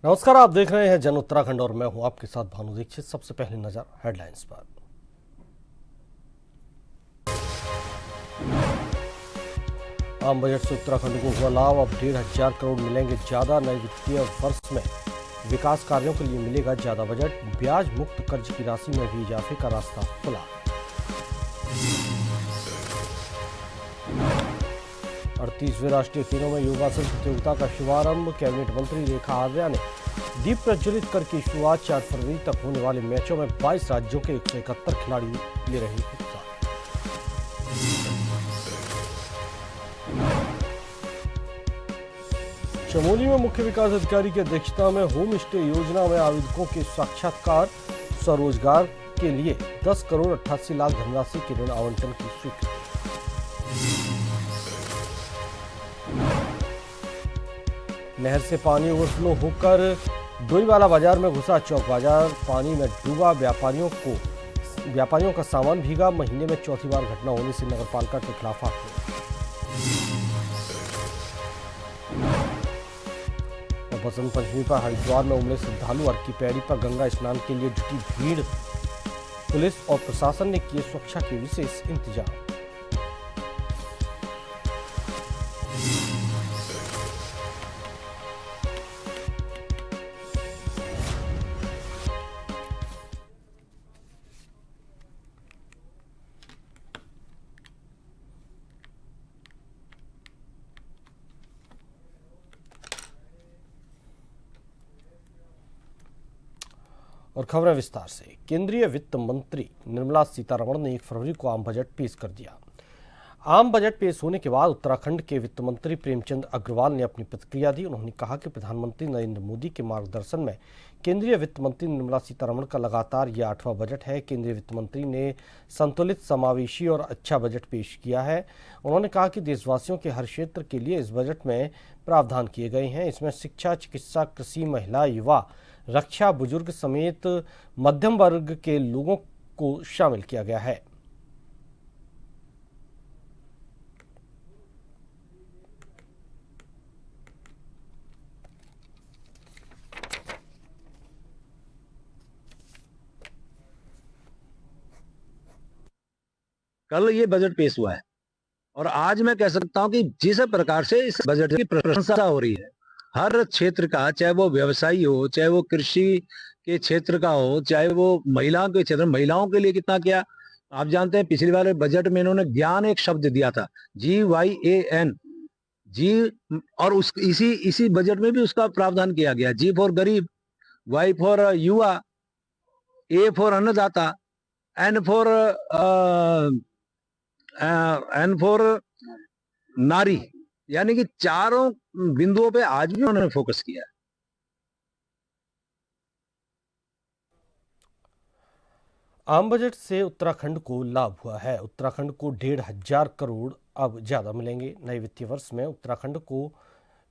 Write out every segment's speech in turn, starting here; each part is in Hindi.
नमस्कार, आप देख रहे हैं जन उत्तराखंड और मैं हूं आपके साथ भानु दीक्षित। सबसे पहले नजर हेडलाइंस पर। आम बजट से उत्तराखंड को हुआ लाभ, अब 1,500 करोड़ मिलेंगे ज्यादा। नए वित्तीय वर्ष में विकास कार्यों के लिए मिलेगा ज्यादा बजट। ब्याज मुक्त कर्ज की राशि में भी इजाफे का रास्ता खुला। 38वें राष्ट्रीय खेलों में योगासन प्रतियोगिता का शुभारंभ। कैबिनेट मंत्री रेखा आर्या ने दीप प्रज्वलित करके शुरुआत। 4 फरवरी तक होने वाले मैचों में 22 राज्यों के 171 खिलाड़ी ले रहे हैं हिस्सा। चमोली में मुख्य विकास अधिकारी की अध्यक्षता में होम स्टे योजना में आवेदकों के साक्षात्कार। स्वरोजगार के लिए 10 करोड़ 88 लाख धनराशि के ऋण आवंटन की स्वीकृति। नहर से पानी ओवरफ्लो होकर डोईवाला बाजार में घुसा। चौक बाजार पानी में डूबा। व्यापारियों का सामान भीगा। महीने में चौथी बार घटना होने से नगरपालिका के खिलाफ आक्रोश। बसंत पंचमी पर हरिद्वार में उमड़े श्रद्धालु। अर्क की पैड़ी पर गंगा स्नान के लिए जुटी भीड़। पुलिस और प्रशासन ने किए सुरक्षा के विशेष इंतजाम। और खबरें विस्तार से। केंद्रीय वित्त मंत्री निर्मला सीतारमण ने 1 फरवरी को आम बजट पेश कर दिया। आम बजट पेश होने के बाद उत्तराखंड के वित्त मंत्री प्रेमचंद अग्रवाल ने अपनी प्रतिक्रिया दी। उन्होंने कहा कि प्रधानमंत्री नरेंद्र मोदी के मार्गदर्शन में केंद्रीय वित्त मंत्री निर्मला सीतारमण का लगातार यह 8वां बजट है। केंद्रीय वित्त मंत्री ने संतुलित, समावेशी और अच्छा बजट पेश किया है। उन्होंने कहा कि देशवासियों के हर क्षेत्र के लिए इस बजट में प्रावधान किए गए हैं। इसमें शिक्षा, चिकित्सा, कृषि, महिला, युवा, रक्षा, बुजुर्ग समेत मध्यम वर्ग के लोगों को शामिल किया गया है। कल ये बजट पेश हुआ है और आज मैं कह सकता हूं कि जिस प्रकार से इस बजट की प्रशंसा हो रही है, हर क्षेत्र का, चाहे वो व्यवसायी हो, चाहे वो कृषि के क्षेत्र का हो, चाहे वो महिलाओं के क्षेत्र, महिलाओं के लिए कितना किया। आप जानते हैं पिछली बार बजट में इन्होंने ज्ञान एक शब्द दिया था, GYAN, जी, और उस इसी बजट में भी उसका प्रावधान किया गया। जी फॉर गरीब, Y फॉर युवा, A फॉर अन्नदाता, N फॉर नारी, यानी कि चारों बिंदुओं पे आज भी उन्होंने फोकस किया है। आम बजट से उत्तराखंड को लाभ हुआ है। उत्तराखंड को 1,500 करोड़ अब ज्यादा मिलेंगे। नए वित्तीय वर्ष में उत्तराखंड को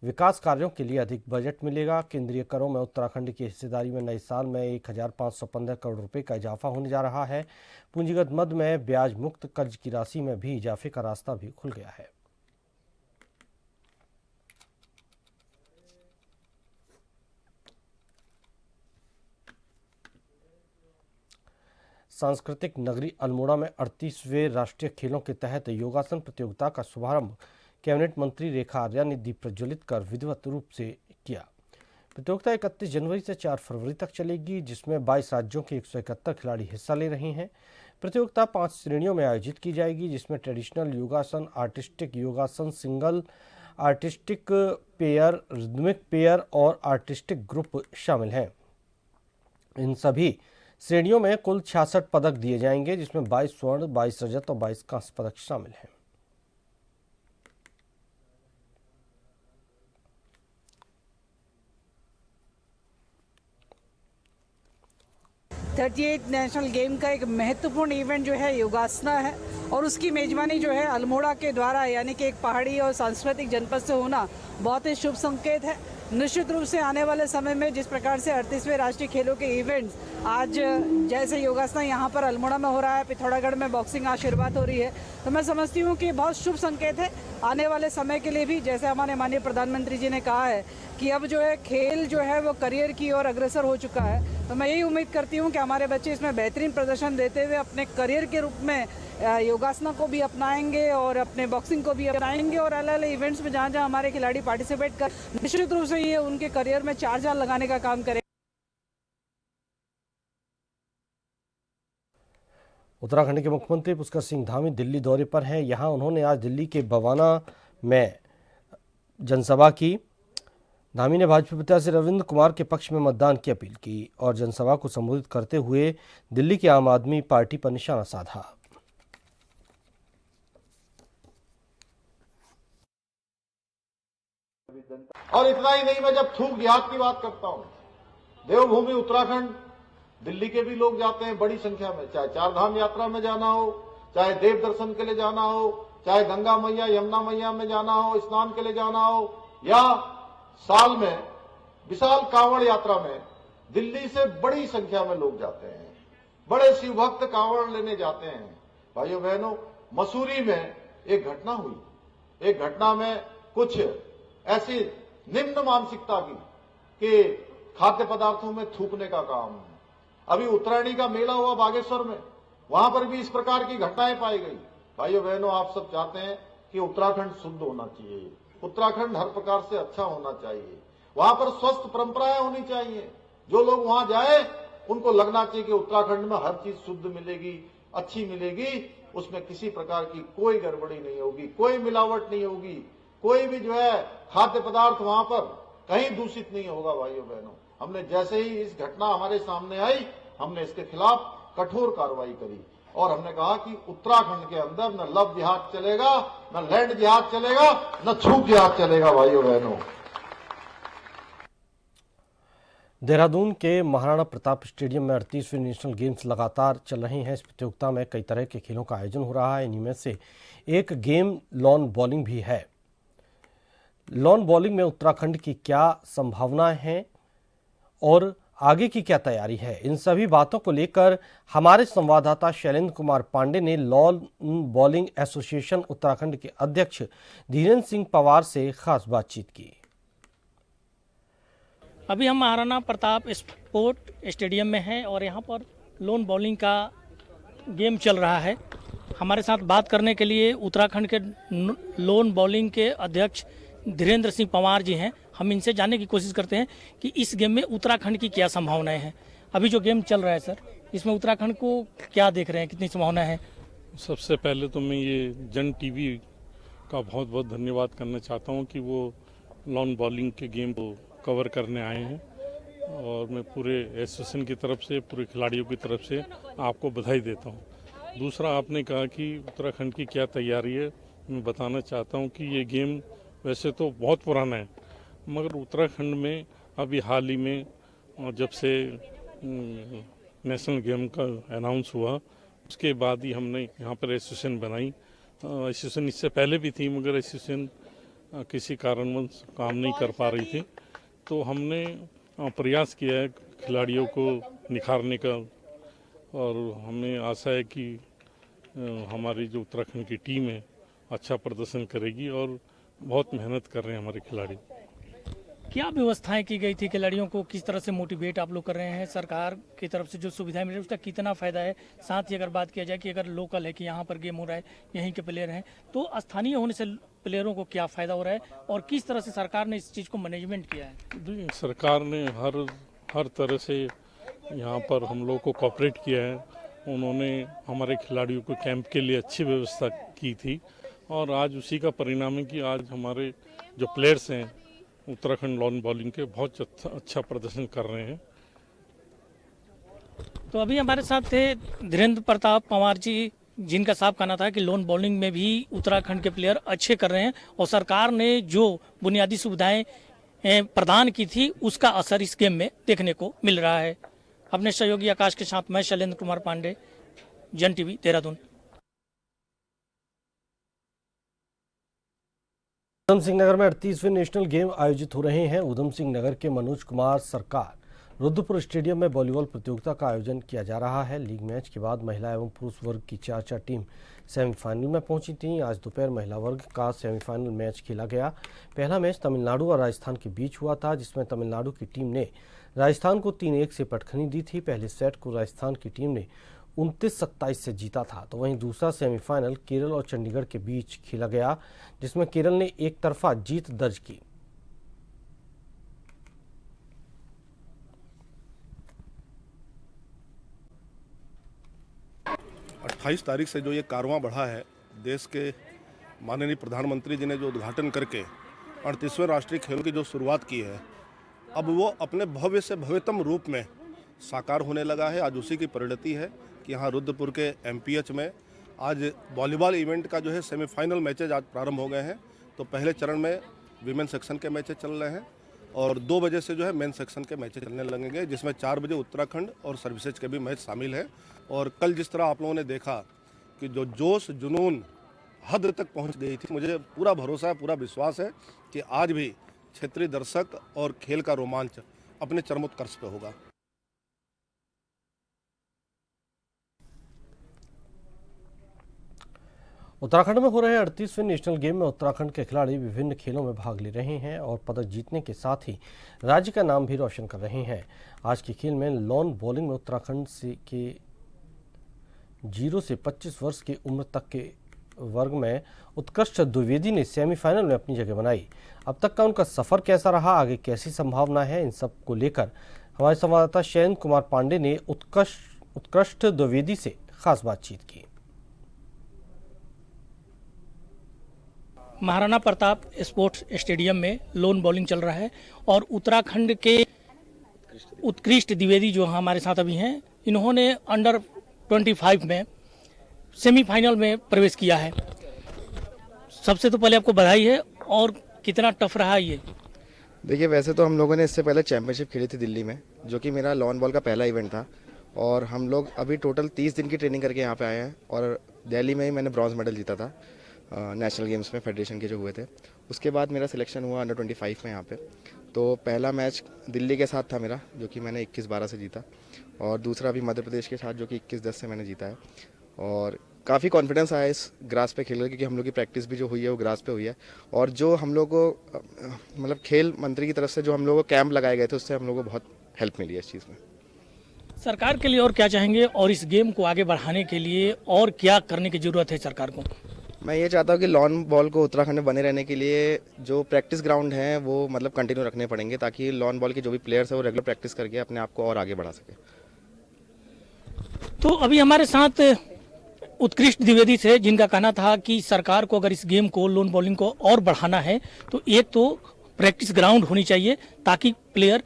विकास कार्यों के लिए अधिक बजट मिलेगा। केंद्रीय करों में उत्तराखंड की हिस्सेदारी में नए साल में 1,515 करोड़ रुपए का इजाफा होने जा रहा है। पूंजीगत मद में ब्याज मुक्त कर्ज की राशि में भी इजाफे का रास्ता भी खुल गया है। सांस्कृतिक नगरी अल्मोड़ा में 38वें राष्ट्रीय खेलों के तहत योगासन प्रतियोगिता का शुभारंभ कैबिनेट मंत्री रेखा आर्या ने दीप प्रज्वलित कर विधिवत रूप से किया। प्रतियोगिता 31 जनवरी से 4 फरवरी तक चलेगी, जिसमें 22 राज्यों के 171 खिलाड़ी हिस्सा ले रहे हैं। प्रतियोगिता 5 श्रेणियों में आयोजित की जाएगी, जिसमें ट्रेडिशनल योगासन, आर्टिस्टिक योगासन, single, artistic pair, rhythmic pair और आर्टिस्टिक ग्रुप शामिल हैं। इन सभी श्रेणियों में कुल 66 पदक दिए जाएंगे, जिसमें 22 स्वर्ण, 22 रजत और 22 कांस्य पदक शामिल हैं। थर्टी एट नेशनल गेम का एक महत्वपूर्ण इवेंट जो है योगासना है और उसकी मेजबानी जो है अल्मोड़ा के द्वारा यानी कि एक पहाड़ी और सांस्कृतिक जनपद से होना बहुत ही शुभ संकेत है। निश्चित रूप से आने वाले समय में जिस प्रकार से 38वें राष्ट्रीय खेलों के इवेंट्स आज जैसे योगासन यहाँ पर अल्मोड़ा में हो रहा है, पिथौरागढ़ में बॉक्सिंग आज शुरुआत हो रही है, तो मैं समझती हूँ कि बहुत शुभ संकेत है आने वाले समय के लिए भी। जैसे हमारे माननीय प्रधानमंत्री जी ने कहा है कि अब जो है खेल जो है वो करियर की ओर अग्रसर हो चुका है, तो मैं यही उम्मीद करती हूँ कि हमारे बच्चे इसमें बेहतरीन प्रदर्शन देते हुए अपने करियर के रूप में योगासना को भी अपनाएंगे और अपने बॉक्सिंग को भी अपनाएंगे और अलग अलग इवेंट्स में जहाँ जहाँ हमारे खिलाड़ी पार्टिसिपेट कर निश्चित रूप से ये उनके करियर में चार चांद लगाने का काम करें। उत्तराखंड के मुख्यमंत्री पुष्कर सिंह धामी दिल्ली दौरे पर हैं। यहां उन्होंने आज दिल्ली के बवाना में जनसभा की। धामी ने भाजपा प्रत्याशी रविंद्र कुमार के पक्ष में मतदान की अपील की और जनसभा को संबोधित करते हुए दिल्ली की आम आदमी पार्टी पर निशाना साधा। और इतना ही नहीं, मैं जब थूक जिहाद की बात करता हूं, देवभूमि उत्तराखंड दिल्ली के भी लोग जाते हैं बड़ी संख्या में, चाहे चारधाम यात्रा में जाना हो, चाहे देव दर्शन के लिए जाना हो, चाहे गंगा मैया यमुना मैया में जाना हो, स्नान के लिए जाना हो, या साल में विशाल कांवड़ यात्रा में दिल्ली से बड़ी संख्या में लोग जाते हैं। बड़े शिव भक्त कांवड़ लेने जाते हैं। भाइयों बहनों, मसूरी में एक घटना हुई। एक घटना में कुछ ऐसी निम्न मानसिकता की कि खाद्य पदार्थों में थूकने का काम है। अभी उत्तरायणी का मेला हुआ बागेश्वर में, वहां पर भी इस प्रकार की घटनाएं पाई गई। भाइयों बहनों, आप सब चाहते हैं कि उत्तराखंड शुद्ध होना चाहिए, उत्तराखंड हर प्रकार से अच्छा होना चाहिए, वहां पर स्वस्थ परंपराएं होनी चाहिए। जो लोग वहां जाए उनको लगना चाहिए कि उत्तराखंड में हर चीज शुद्ध मिलेगी, अच्छी मिलेगी, उसमें किसी प्रकार की कोई गड़बड़ी नहीं होगी, कोई मिलावट नहीं होगी, कोई भी जो है खाद्य पदार्थ वहां पर कहीं दूषित नहीं होगा। भाइयों बहनों, हमने जैसे ही इस घटना हमारे सामने आई, हमने इसके खिलाफ कठोर कार्रवाई करी और हमने कहा कि उत्तराखंड के अंदर न लव जिहाद चलेगा, न लैंड जिहाद चलेगा, न छूक जिहाद चलेगा। भाइयों बहनों, देहरादून के महाराणा प्रताप स्टेडियम में 38वें नेशनल गेम्स लगातार चल रहे हैं। इस प्रतियोगिता में कई तरह के खेलों का आयोजन हो रहा है। इन्हीं में से एक गेम लॉन बॉलिंग भी है। लॉन बॉलिंग में उत्तराखंड की क्या संभावनाएं हैं और आगे की क्या तैयारी है, इन सभी बातों को लेकर हमारे संवाददाता शैलेंद्र कुमार पांडे ने लॉन बॉलिंग एसोसिएशन उत्तराखंड के अध्यक्ष धीरेन्द्र सिंह पवार से खास बातचीत की। अभी हम महाराणा प्रताप स्पोर्ट स्टेडियम में हैं और यहाँ पर लॉन बॉलिंग का गेम चल रहा है। हमारे साथ बात करने के लिए उत्तराखंड के लॉन बॉलिंग के अध्यक्ष धीरेन्द्र सिंह पवार जी हैं। हम इनसे जानने की कोशिश करते हैं कि इस गेम में उत्तराखंड की क्या संभावनाएं हैं। अभी जो गेम चल रहा है सर, इसमें उत्तराखंड को क्या देख रहे हैं, कितनी संभावना है? सबसे पहले तो मैं ये जन टीवी का बहुत बहुत धन्यवाद करना चाहता हूँ कि वो लॉन बॉलिंग के गेम को कवर करने आए हैं और मैं पूरे एसोसिएशन की तरफ से, पूरे खिलाड़ियों की तरफ से आपको बधाई देता हूँ। दूसरा, आपने कहा कि उत्तराखंड की क्या तैयारी है, मैं बताना चाहता हूँ कि ये गेम वैसे तो बहुत पुराना है, मगर उत्तराखंड में अभी हाल ही में जब से नेशनल गेम का अनाउंस हुआ, उसके बाद ही हमने यहाँ पर एसोसिएशन बनाई। एसोसिएशन इससे पहले भी थी, मगर एसोसिएशन किसी कारणवश काम नहीं कर पा रही थी, तो हमने प्रयास किया है खिलाड़ियों को निखारने का और हमें आशा है कि हमारी जो उत्तराखंड की टीम है अच्छा प्रदर्शन करेगी और बहुत मेहनत कर रहे हैं हमारे खिलाड़ी। क्या व्यवस्थाएं की गई थी खिलाड़ियों को, किस तरह से मोटिवेट आप लोग कर रहे हैं? सरकार की तरफ से जो सुविधाएं मिल रही है उसका कितना फ़ायदा है? साथ ही अगर बात किया जाए कि अगर लोकल है कि यहाँ पर गेम हो रहा है, यहीं के प्लेयर हैं, तो स्थानीय होने से प्लेयरों को क्या फ़ायदा हो रहा है और किस तरह से सरकार ने इस चीज़ को मैनेजमेंट किया है? सरकार ने हर तरह से यहाँ पर हम लोग को कोऑपरेट किया है। उन्होंने हमारे खिलाड़ियों को कैंप के लिए अच्छी व्यवस्था की थी और आज उसी का परिणाम है कि आज हमारे जो प्लेयर्स हैं उत्तराखंड लॉन बॉलिंग के बहुत अच्छा प्रदर्शन कर रहे हैं। तो अभी हमारे साथ थे धीरेन्द्र प्रताप पवार जी, जिनका साफ कहना था कि लॉन बॉलिंग में भी उत्तराखंड के प्लेयर अच्छे कर रहे हैं और सरकार ने जो बुनियादी सुविधाएं प्रदान की थी उसका असर इस गेम में देखने को मिल रहा है। अपने सहयोगी आकाश के साथ मैं शैलेंद्र कुमार पांडे, जन टीवी, देहरादून। उधम सिंह नगर में 38वें नेशनल गेम आयोजित हो रहे हैं। उधम सिंह नगर के मनोज कुमार सरकार रुद्रपुर स्टेडियम में वॉलीबॉल प्रतियोगिता का आयोजन किया जा रहा है। लीग मैच के बाद महिला एवं पुरुष वर्ग की 4 टीम सेमीफाइनल में पहुंची थी। आज दोपहर महिला वर्ग का सेमीफाइनल मैच खेला गया। पहला मैच तमिलनाडु और राजस्थान के बीच हुआ था, जिसमें तमिलनाडु की टीम ने राजस्थान को 3-1 से पटखनी दी थी। पहले सेट को राजस्थान की टीम ने 29-27 से जीता था, तो वहीं दूसरा सेमीफाइनल केरल और चंडीगढ़ के बीच खेला गया, जिसमें केरल ने एक तरफा जीत दर्ज की। अट्ठाईस तारीख से जो ये कारवां बढ़ा है, देश के माननीय प्रधानमंत्री जी ने जो उद्घाटन करके 38वें राष्ट्रीय खेलों की जो शुरुआत की है, अब वो अपने भव्य से भव्यतम रूप में साकार होने लगा है। आज उसी की परिणति है कि यहाँ रुद्रपुर के MPH में आज वॉलीबॉल इवेंट का जो है सेमीफाइनल मैचेज आज प्रारंभ हो गए हैं। तो पहले चरण में वीमेन सेक्शन के मैचेज चल रहे हैं और 2 बजे से जो है मेन सेक्शन के मैचेज चलने लगेंगे, जिसमें 4 बजे उत्तराखंड और सर्विसेज के भी मैच शामिल है। और कल जिस तरह आप लोगों ने देखा कि जो जोश जुनून हद तक पहुंच गई थी, मुझे पूरा भरोसा है, पूरा विश्वास है कि आज भी क्षेत्रीय दर्शक और खेल का रोमांच अपने चरमोत्कर्ष पे होगा। उत्तराखंड में हो रहे 38वें नेशनल गेम में उत्तराखंड के खिलाड़ी विभिन्न खेलों में भाग ले रहे हैं और पदक जीतने के साथ ही राज्य का नाम भी रोशन कर रहे हैं। आज के खेल में लॉन बॉलिंग में उत्तराखंड के 0 से 25 वर्ष की उम्र तक के वर्ग में उत्कृष्ट द्विवेदी ने सेमीफाइनल में अपनी जगह बनाई। अब तक का उनका सफर कैसा रहा, आगे कैसी संभावना है, इन सब को लेकर हमारे संवाददाता शैन कुमार पांडे ने उत्कृष्ट द्विवेदी से खास बातचीत की। महाराणा प्रताप स्पोर्ट्स स्टेडियम में लोन बॉलिंग चल रहा है और उत्तराखंड के उत्कृष्ट द्विवेदी जो हमारे साथ अभी हैं, इन्होंने अंडर 25 में सेमीफाइनल में प्रवेश किया है। सबसे तो पहले आपको बधाई है। और कितना टफ रहा ये? देखिए, वैसे तो हम लोगों ने इससे पहले चैंपियनशिप खेली थी दिल्ली में, जो कि मेरा लॉन बॉल का पहला इवेंट था। और हम लोग अभी टोटल 30 दिन की ट्रेनिंग करके यहाँ पे आए हैं और दिल्ली में ही मैंने ब्रॉन्ज मेडल जीता था नेशनल गेम्स में, फेडरेशन के जो हुए थे। उसके बाद मेरा सिलेक्शन हुआ अंडर 25 में यहाँ पे। तो पहला मैच दिल्ली के साथ था मेरा, जो कि मैंने 21-12 से जीता, और दूसरा भी मध्य प्रदेश के साथ जो कि 21-10 से मैंने जीता है। और काफ़ी कॉन्फिडेंस आया इस ग्रास पे खेल कर, क्योंकि हम लोग की प्रैक्टिस भी जो हुई है वो ग्रास पे हुई है। और जो हम लोग को मतलब खेल मंत्री की तरफ से जो हम लोग को कैंप लगाए गए थे, उससे हम लोग को बहुत हेल्प मिली है इस चीज़ में। सरकार के लिए और क्या चाहेंगे, और इस गेम को आगे बढ़ाने के लिए और क्या करने की जरूरत है सरकार को? मैं ये चाहता हूँ कि लॉन बॉल को उत्तराखंड में बने रहने के लिए जो प्रैक्टिस ग्राउंड हैं वो मतलब कंटिन्यू रखने पड़ेंगे, ताकि लॉन बॉल के जो भी प्लेयर्स हैं वो रेगुलर प्रैक्टिस करके अपने आप को और आगे बढ़ा सके। तो अभी हमारे साथ उत्कृष्ट द्विवेदी थे, जिनका कहना था कि सरकार को अगर इस गेम को, लोन बॉलिंग को और बढ़ाना है तो एक तो प्रैक्टिस ग्राउंड होनी चाहिए, ताकि प्लेयर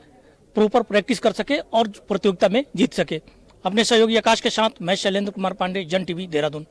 प्रॉपर प्रैक्टिस कर सके और प्रतियोगिता में जीत सके। अपने सहयोगी आकाश के साथ मैं शैलेंद्र कुमार पांडे, जन टीवी, देहरादून।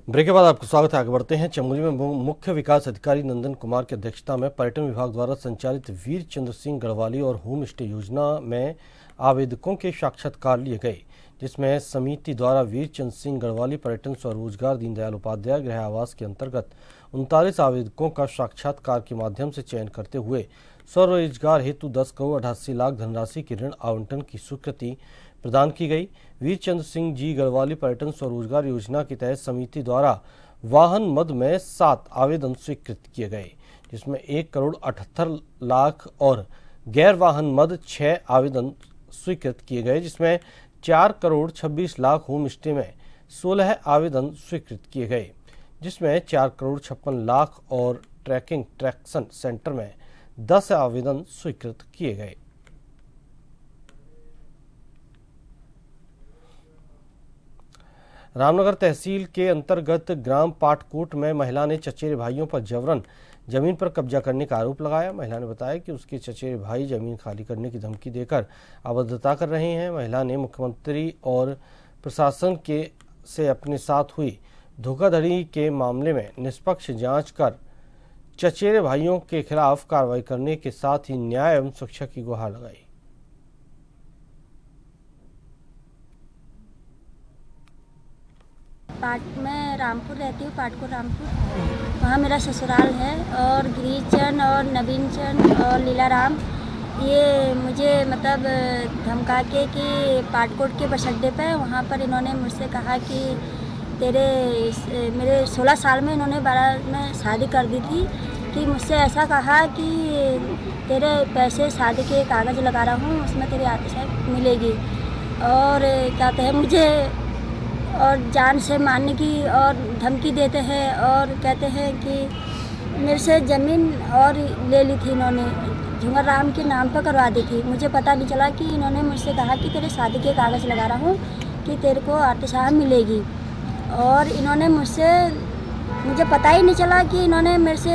ब्रेक के बाद आपको स्वागत है। आगे बढ़ते हैं। चमोली में मुख्य विकास अधिकारी नंदन कुमार की अध्यक्षता में पर्यटन विभाग द्वारा संचालित वीर चंद्र सिंह गढ़वाली और होम स्टे योजना में आवेदकों के साक्षात्कार लिए गए, जिसमें समिति द्वारा वीर चंद्र सिंह गढ़वाली पर्यटन स्वरोजगार दीनदयाल उपाध्याय गृह आवास के अंतर्गत 39 आवेदकों का साक्षात्कार के माध्यम से चयन करते हुए स्वरोजगार हेतु 10 करोड़ 88 लाख धनराशि की ऋण आवंटन की स्वीकृति प्रदान की गई। वीर चंद्र सिंह जी गढ़वाली पर्यटन स्वरोजगार योजना के तहत समिति द्वारा वाहन मद में 7 आवेदन स्वीकृत किए गए, जिसमें 1 करोड़ 78 लाख और गैर वाहन मद 6 आवेदन स्वीकृत किए गए, जिसमें 4 करोड़ 26 लाख होम स्टे में 16 आवेदन स्वीकृत किए गए, जिसमें 4 करोड़ 56 लाख और ट्रैक्शन सेंटर में 10 आवेदन स्वीकृत किए गए। रामनगर तहसील के अंतर्गत ग्राम पाटकोट में महिला ने चचेरे भाइयों पर जबरन जमीन पर कब्जा करने का आरोप लगाया। महिला ने बताया कि उसके चचेरे भाई जमीन खाली करने की धमकी देकर अभद्रता कर रहे हैं। महिला ने मुख्यमंत्री और प्रशासन से अपने साथ हुई धोखाधड़ी के मामले में निष्पक्ष जांच कर चचेरे भाइयों के खिलाफ कार्रवाई करने के साथ ही न्याय एवं सुरक्षा की गुहार लगाई। पाट में रामपुर रहती हूँ, पाटपुर रामपुर। वहाँ मेरा ससुराल है। और गिरीचंद और नवीन चंद और लीलाराम ये मुझे मतलब धमका के कि पाटकोट के बस अड्डे पर वहाँ पर इन्होंने मुझसे कहा कि मेरे 16 साल में इन्होंने 12 में शादी कर दी थी, कि मुझसे ऐसा कहा कि तेरे पैसे शादी के कागज़ लगा रहा हूँ, उसमें तेरी आतिशत मिलेगी। और कहते हैं मुझे और जान से मारने की और धमकी देते हैं, और कहते हैं कि मेरे से ज़मीन और ले ली थी इन्होंने, झुंगर राम के नाम पर करवा दी थी। मुझे पता नहीं चला कि इन्होंने मुझसे कहा कि तेरे शादी के कागज़ लगा रहा हूँ कि तेरे को आतिशत मिलेगी। और इन्होंने मुझे पता ही नहीं चला कि इन्होंने मेरे से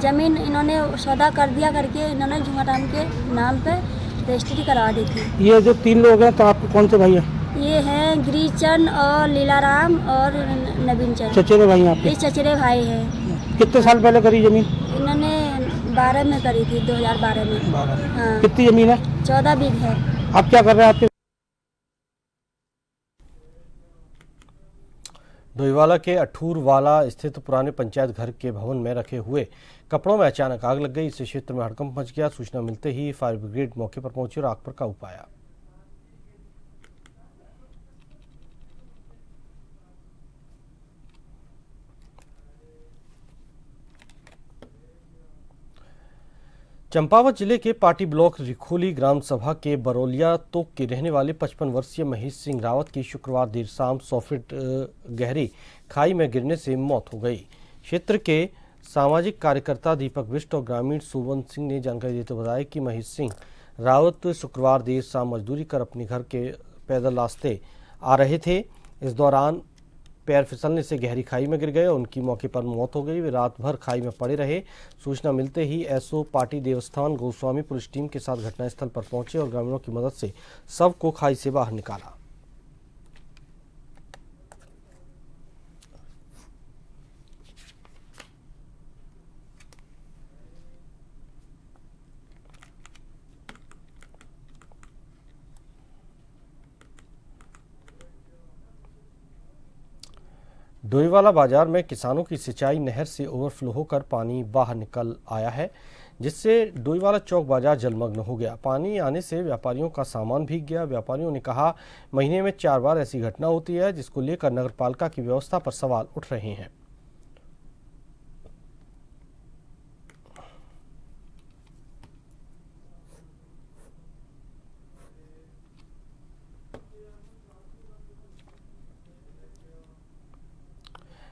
ज़मीन इन्होंने सौदा कर दिया करके इन्होंने झुंगर राम के नाम पे रजिस्ट्री करवा दी थी। ये जो 3 लोग हैं तो आपके कौन से भाई हैं? ये हैं गिरीचंद और लीलाराम और नवीन चंद। चचेरे भाई हैं आपके? ये चचेरे भाई हैं। कितने साल पहले करी ज़मीन? इन्होंने 12 में करी थी, 2012 में। 12। हाँ। कितनी ज़मीन है? 14 बीघ है। आप क्या कर रहे हैं? आपके डोईवाला के अठूरवाला स्थित पुराने पंचायत घर के भवन में रखे हुए कपड़ों में अचानक आग लग गई। इस क्षेत्र में हड़कंप मच गया। सूचना मिलते ही फायर ब्रिगेड मौके पर पहुंची और आग पर काबू पाया। चंपावत जिले के पाटी ब्लॉक रिखोली ग्राम सभा के बरौलिया तोक के रहने वाले 55 वर्षीय महेश सिंह रावत की शुक्रवार देर शाम 100 फीट गहरी खाई में गिरने से मौत हो गई। क्षेत्र के सामाजिक कार्यकर्ता दीपक बिष्ट और ग्रामीण सुवन सिंह ने जानकारी देते बताया कि महेश सिंह रावत शुक्रवार देर शाम मजदूरी कर अपने घर के पैदल रास्ते आ रहे थे। इस दौरान पैर फिसलने से गहरी खाई में गिर गए और उनकी मौके पर मौत हो गई। वे रात भर खाई में पड़े रहे। सूचना मिलते ही एसओ पाटी देवस्थान गोस्वामी पुलिस टीम के साथ घटनास्थल पर पहुंचे और ग्रामीणों की मदद से शव को खाई से बाहर निकाला। डोईवाला बाजार में किसानों की सिंचाई नहर से ओवरफ्लो होकर पानी बाहर निकल आया है, जिससे डोईवाला चौक बाजार जलमग्न हो गया। पानी आने से व्यापारियों का सामान भीग गया। व्यापारियों ने कहा, महीने में 4 बार ऐसी घटना होती है, जिसको लेकर नगरपालिका की व्यवस्था पर सवाल उठ रहे हैं।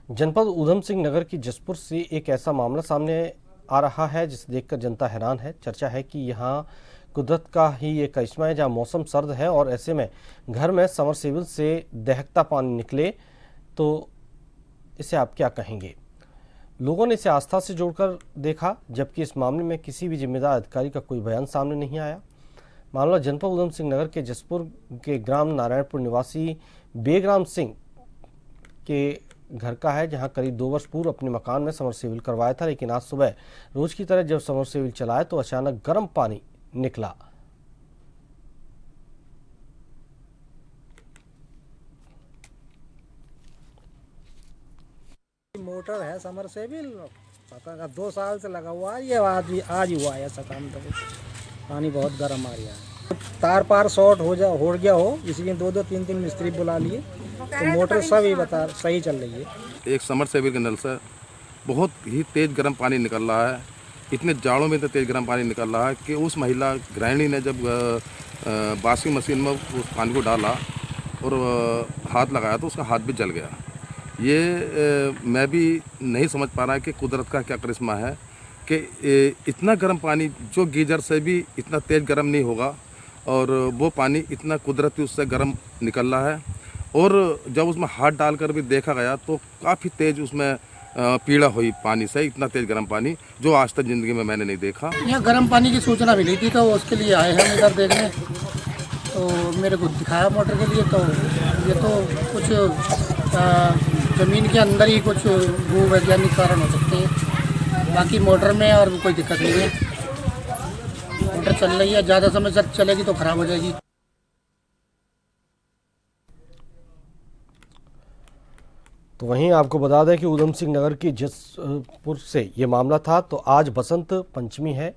जनपद ऊधम सिंह नगर की जसपुर से एक ऐसा मामला सामने आ रहा है जिसे देखकर जनता हैरान है। चर्चा है कि यहाँ कुदरत का ही एक करिश्मा है, जहाँ मौसम सर्द है और ऐसे में घर में समरसेबल से दहकता पानी निकले तो इसे आप क्या कहेंगे। लोगों ने इसे आस्था से जोड़कर देखा, जबकि इस मामले में किसी भी जिम्मेदार अधिकारी का कोई बयान सामने नहीं आया। मामला जनपद ऊधम सिंह नगर के जसपुर के ग्राम नारायणपुर निवासी बेगराम सिंह के घर का है, जहां करीब 2 वर्ष पूर्व अपने मकान में समरसेबल करवाया था, लेकिन आज सुबह रोज की तरह जब समरसेबल चलाया तो अचानक गर्म पानी निकला। मोटर है समरसेबल, पता 2 साल से लगा हुआ है, ये आज ही हुआ है ऐसा काम। तो पानी बहुत गर्म आ रहा है, तार पार शॉर्ट हो गया हो, इसलिए 2-2 3-3 मिस्त्री बुला लिए, तो मोटर सब ही बता सही चल रही है। एक समरसेबल के नल से बहुत ही तेज़ गर्म पानी निकल रहा है। इतने जाड़ों में तो तेज़ गर्म पानी निकल रहा है कि उस महिला गृहिणी ने जब वॉशिंग मशीन में उस पानी को डाला और हाथ लगाया तो उसका हाथ भी जल गया। ये मैं भी नहीं समझ पा रहा है कि कुदरत का क्या करिश्मा है कि इतना गर्म पानी जो गीजर से भी इतना तेज़ गर्म नहीं होगा और वो पानी इतना कुदरती उससे गर्म निकल रहा है। और जब उसमें हाथ डालकर भी देखा गया तो काफ़ी तेज़ उसमें पीड़ा हुई पानी से, इतना तेज़ गर्म पानी जो आज तक ज़िंदगी में मैंने नहीं देखा। यहाँ गर्म पानी की सूचना मिली थी तो उसके लिए आए हम इधर देखने, तो मेरे को दिखाया मोटर के लिए, तो ये तो कुछ ज़मीन के अंदर ही कुछ भूवैज्ञानिक कारण हो सकते हैं, बाकी मोटर में और कोई दिक्कत नहीं है। मोटर चल रही है, ज़्यादा समय तक चलेगी तो ख़राब हो जाएगी। तो वहीं आपको बता दें कि उधम सिंह नगर की जसपुर से ये मामला था। तो आज बसंत पंचमी है,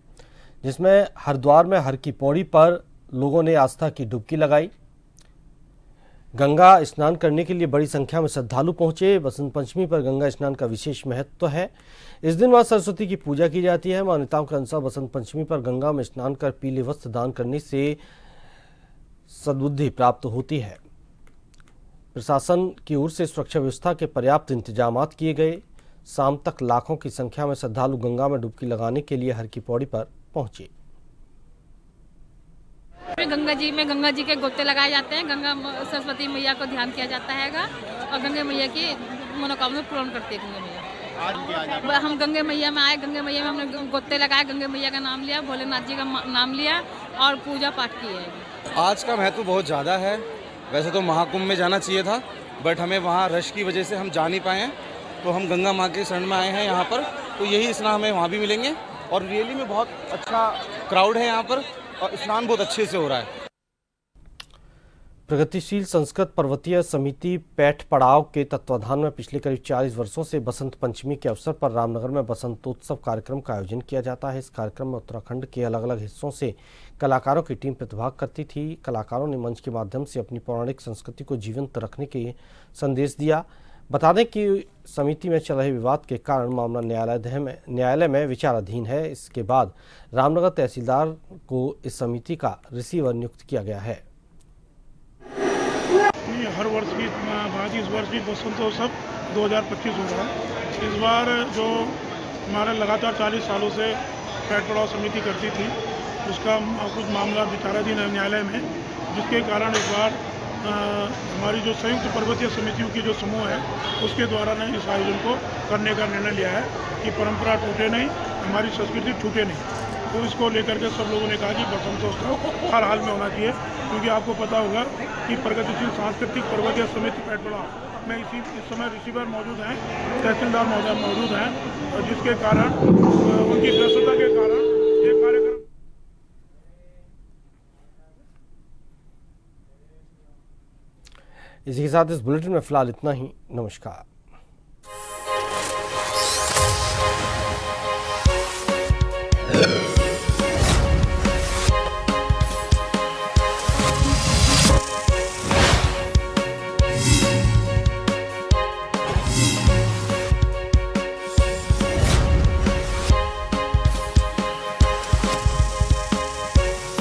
जिसमें हरिद्वार में हर की पौड़ी पर लोगों ने आस्था की डुबकी लगाई। गंगा स्नान करने के लिए बड़ी संख्या में श्रद्धालु पहुंचे। बसंत पंचमी पर गंगा स्नान का विशेष महत्व है। इस दिन मां सरस्वती की पूजा की जाती है। मान्यताओं के अनुसार बसंत पंचमी पर गंगा में स्नान कर पीले वस्त्र दान करने से सद्बुद्धि प्राप्त होती है। प्रशासन की ओर से सुरक्षा व्यवस्था के पर्याप्त इंतजाम किए गए। शाम तक लाखों की संख्या में श्रद्धालु गंगा में डुबकी लगाने के लिए हर की पौड़ी पर पहुंचे। गंगा जी के गोते लगाए जाते हैं। गंगा सरस्वती मैया को ध्यान किया जाता है और गंगा मैया की मनोकामना पूर्ण करती है। गंगा मैया हम गंगा मैया में आए, गंगा मैया में हमने गोते लगाए, गंगा मैया का नाम लिया, भोलेनाथ जी का नाम लिया और पूजा पाठ की है। आज का महत्व बहुत ज़्यादा है। वैसे तो महाकुंभ में जाना चाहिए था, बट हमें वहाँ रश की वजह से हम जा नहीं पाए हैं, तो हम गंगा माँ के शरण में आए हैं यहाँ पर। तो यही स्नान हमें वहाँ भी मिलेंगे और रियली में बहुत अच्छा क्राउड है यहाँ पर और स्नान बहुत अच्छे से हो रहा है। प्रगतिशील संस्कृत पर्वतीय समिति पैठ पड़ाव के तत्वाधान में पिछले करीब 40 वर्षों से बसंत पंचमी के अवसर पर रामनगर में बसंतोत्सव कार्यक्रम का आयोजन किया जाता है। इस कार्यक्रम में उत्तराखंड के अलग अलग हिस्सों से कलाकारों की टीम प्रतिभाग करती थी। कलाकारों ने मंच के माध्यम से अपनी पौराणिक संस्कृति को जीवंत रखने के संदेश दिया। बता दें कि समिति में चल रहे विवाद के कारण मामला न्यायालय में विचाराधीन है। इसके बाद रामनगर तहसीलदार को इस समिति का रिसीवर नियुक्त किया गया है। हर वर्ष की बात इस वर्ष भी बसंतोत्सव 2025 होगा। इस बार जो हमारा लगातार 40 सालों से पैठ पड़ाव समिति करती थी, उसका कुछ मामला विचाराधीन है न्यायालय में, जिसके कारण इस बार हमारी जो संयुक्त पर्वतीय समितियों की जो समूह है, उसके द्वारा ने इस आयोजन को करने का निर्णय लिया है कि परंपरा टूटे नहीं, हमारी संस्कृति छूटे नहीं। तो इसको लेकर के सब लोगों ने कहा कि बसंतोत्सव हर हाल में होना चाहिए, क्योंकि आपको पता होगा कि प्रगतिशील सांस्कृतिक पर्वतीय समिति पैठ पड़ाव में इस समय रिसीवर मौजूद हैं, तहसीलदार मौजूद हैं, और जिसके कारण उनकी व्यस्तता के कारण ये कार्यक्रम। इसी के साथ इस बुलेटिन में फिलहाल इतना ही। नमस्कार।